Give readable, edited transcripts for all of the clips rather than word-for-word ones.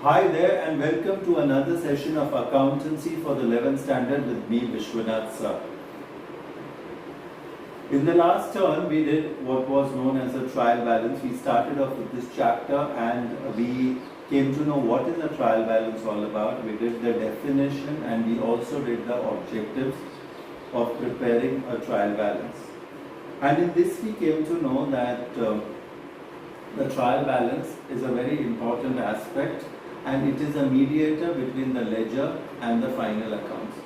Hi there and welcome to another session of Accountancy for the 11th Standard with me, Vishwanath sir. In the last term, we did what was known as a trial balance. We started off with this chapter and we came to know what is a trial balance all about. We did the definition and we also did the objectives of preparing a trial balance. And in this we came to know that the trial balance is a very important aspect and it is a mediator between the ledger and the final accounts.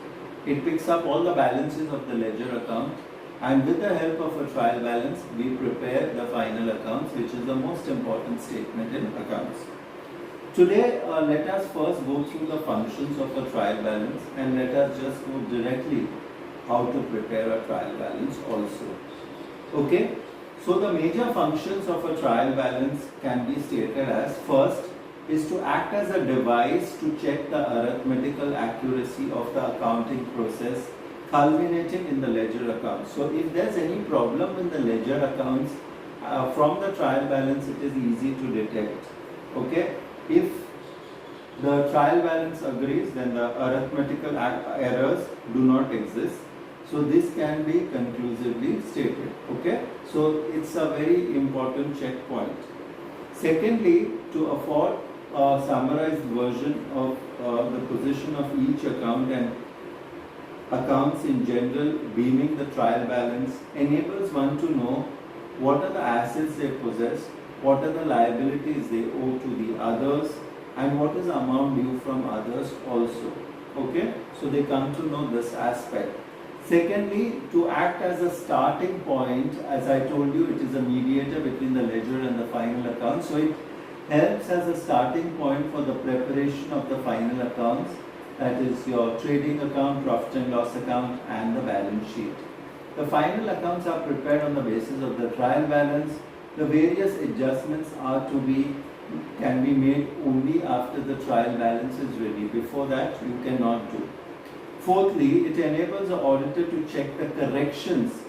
It picks up all the balances of the ledger account, and with the help of a trial balance we prepare the final accounts, which is the most important statement in accounts. Today let us first go through the functions of a trial balance and let us just go directly how to prepare a trial balance also. Okay, so the major functions of a trial balance can be stated as: first is to act as a device to check the arithmetical accuracy of the accounting process culminating in the ledger accounts. So if there's any problem in the ledger accounts, from the trial balance it is easy to detect. Okay, if the trial balance agrees, then the arithmetical errors do not exist. So this can be conclusively stated. Okay, so it's a very important checkpoint. Secondly, to afford a summarized version of the position of each account and accounts in general, beaming the trial balance enables one to know what are the assets they possess, what are the liabilities they owe to the others, and what is the amount due from others also. Okay, so they come to know this aspect. Secondly, to act as a starting point, as I told you, it is a mediator between the ledger and the final account. So it helps as a starting point for the preparation of the final accounts, that is your trading account, profit and loss account, and the balance sheet. The final accounts are prepared on the basis of the trial balance. The various adjustments can be made only after the trial balance is ready. Before that, you cannot do. Fourthly, it enables the auditor to check the corrections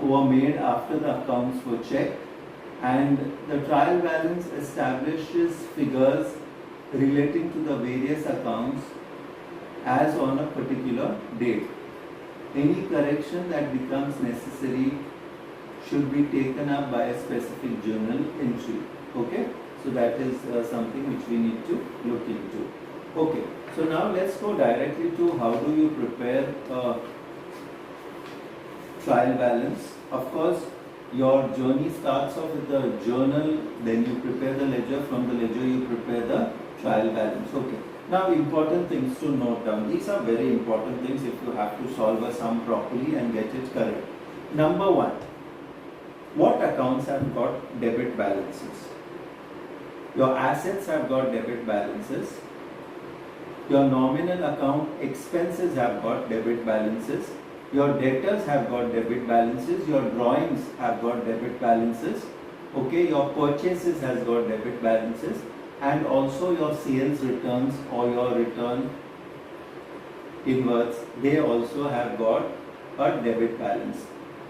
were made after the accounts were checked, and the trial balance establishes figures relating to the various accounts as on a particular date. Any correction that becomes necessary should be taken up by a specific journal entry. Okay, so that is something which we need to look into. Okay, so now let's go directly to how do you prepare a trial balance. Of course, your journey starts off with the journal, then you prepare the ledger, from the ledger you prepare the trial balance. Okay, now important things to note down. These are very important things if you have to solve a sum properly and get it correct. Number one, what accounts have got debit balances? Your assets have got debit balances. Your nominal account expenses have got debit balances. Your debtors have got debit balances. Your drawings have got debit balances. Okay, your purchases has got debit balances, and also your sales returns or your return inwards, they also have got a debit balance.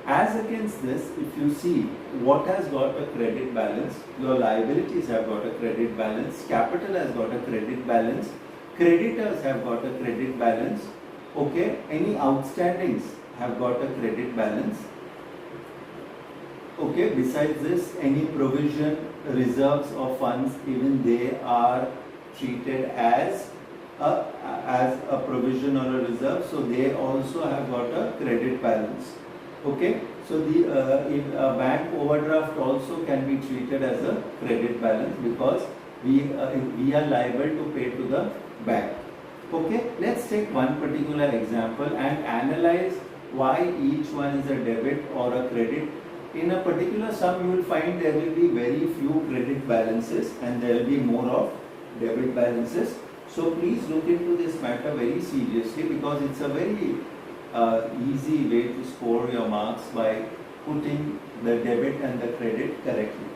As against this, if you see what has got a credit balance, your liabilities have got a credit balance, capital has got a credit balance, creditors have got a credit balance. Okay, any outstandings have got a credit balance. Okay, besides this, any provision, reserves or funds, even they are treated as a provision or a reserve, so they also have got a credit balance. Okay, so in a bank overdraft also can be treated as a credit balance because we are liable to pay to the bank. Okay, let's take one particular example and analyze why each one is a debit or a credit. In a particular sum, you will find there will be very few credit balances and there will be more of debit balances. So please look into this matter very seriously, because it's a very easy way to score your marks by putting the debit and the credit correctly.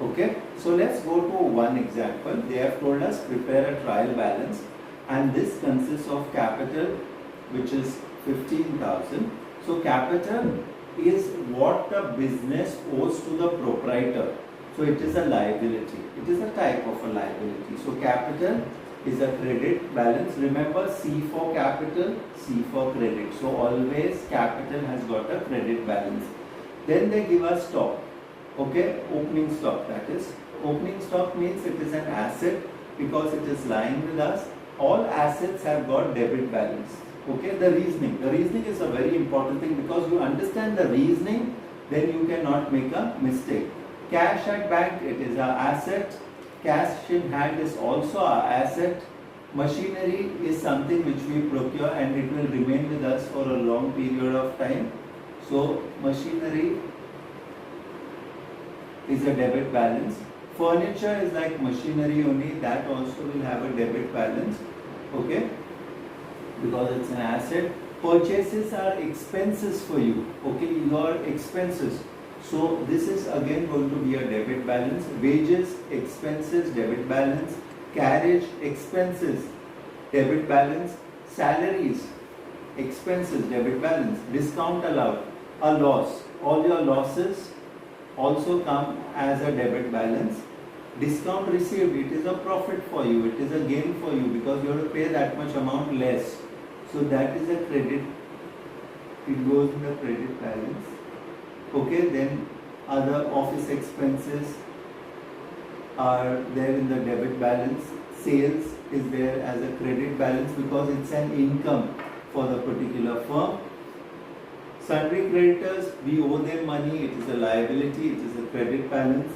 Okay, so let's go to one example. They have told us prepare a trial balance, and this consists of capital, which is 15,000. So capital is what the business owes to the proprietor. So it is a liability. It is a type of a liability. So capital is a credit balance. Remember, C for capital, C for credit. So always capital has got a credit balance. Then they give us stock. Okay, opening stock, that is. Opening stock means it is an asset because it is lying with us. All assets have got debit balance. Okay, the reasoning. The reasoning is a very important thing because you understand the reasoning, then you cannot make a mistake. Cash at bank, it is an asset. Cash in hand is also an asset. Machinery is something which we procure and it will remain with us for a long period of time. So machinery is a debit balance. Furniture is like machinery only, that also will have a debit balance. Okay, because it's an asset. Purchases are expenses for you. Okay, your expenses. So this is again going to be a debit balance. Wages, expenses, debit balance. Carriage, expenses, debit balance. Salaries, expenses, debit balance. Discount allowed, a loss. All your losses also come as a debit balance. Discount received, it is a profit for you, it is a gain for you because you have to pay that much amount less. So that is a credit, it goes in the credit balance. Okay, then other office expenses are there in the debit balance. Sales is there as a credit balance because it's an income for the particular firm. Sundry creditors, we owe them money, it is a liability, it is a credit balance.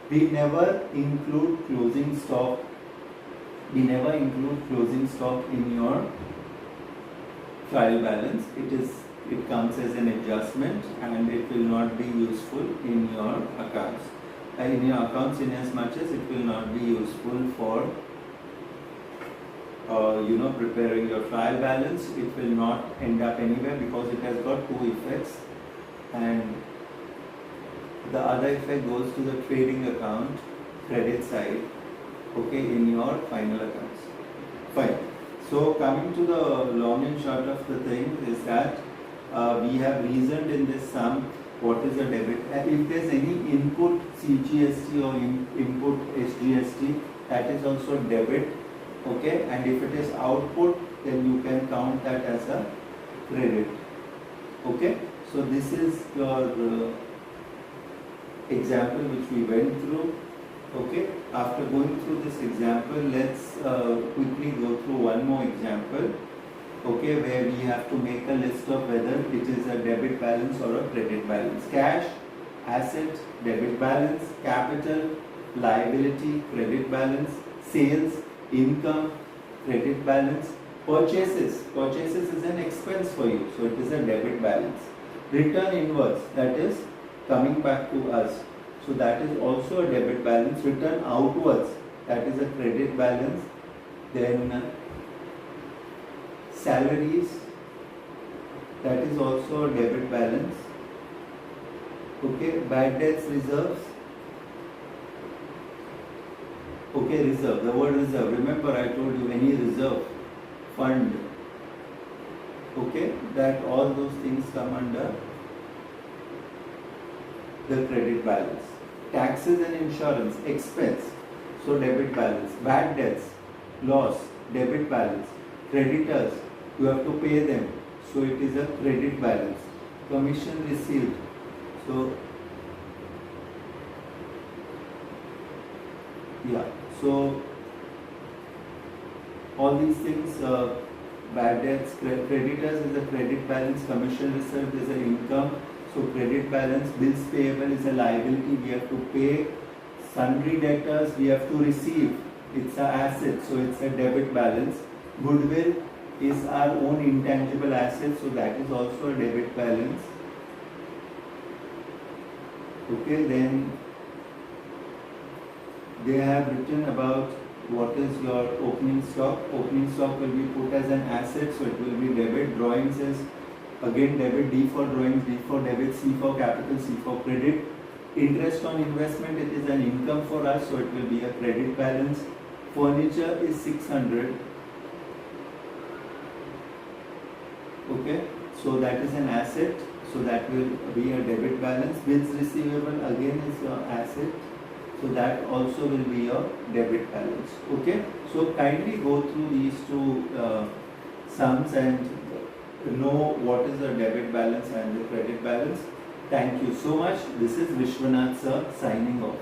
We never include closing stock. We never include closing stock in your trial balance. It comes as an adjustment and it will not be useful in your accounts. In as much as it will not be useful for preparing your trial balance. It will not end up anywhere because it has got two effects, and the other effect goes to the trading account, credit side, okay, in your final accounts. Fine. So coming to the long and short of the thing is that we have reasoned in this sum what is a debit. If there is any input CGST or input SGST, that is also debit. Okay, and if it is output, then you can count that as a credit. Okay, so this is your example which we went through. Okay, after going through this example, let's quickly go through one more example. Okay, where we have to make a list of whether it is a debit balance or a credit balance. Cash, asset, debit balance. Capital, liability, credit balance. Sales, income, credit balance. Purchases is an expense for you, so it is a debit balance. Return inwards, that is coming back to us, so that is also a debit balance. Return outwards, that is a credit balance. Then salaries, that is also a debit balance. Okay, bad debts reserves. Okay, reserve, the word reserve, remember I told you any reserve, fund, okay, that all those things come under the credit balance. Taxes and insurance, expense, so debit balance. Bad debts, loss, debit balance. Creditors, you have to pay them, so it is a credit balance. Commission received, so yeah, so all these things, bad debts, creditors is a credit balance, commission received is an income, so credit balance. Bills payable is a liability, we have to pay. Sundry debtors, we have to receive, it's an asset, so it's a debit balance. Goodwill is our own intangible asset, so that is also a debit balance. Okay, then they have written about what is your opening stock. Opening stock will be put as an asset, so it will be debit. Drawings is again debit, D for drawings, D for debit, C for capital, C for credit. Interest on investment, it is an income for us, so it will be a credit balance. Furniture is 600. Okay, so that is an asset, So that will be a debit balance. Bills receivable again is your asset. So that also will be your debit balance. Okay. So kindly go through these two sums and know what is the debit balance and the credit balance. Thank you so much. This is Vishwanath sir signing off.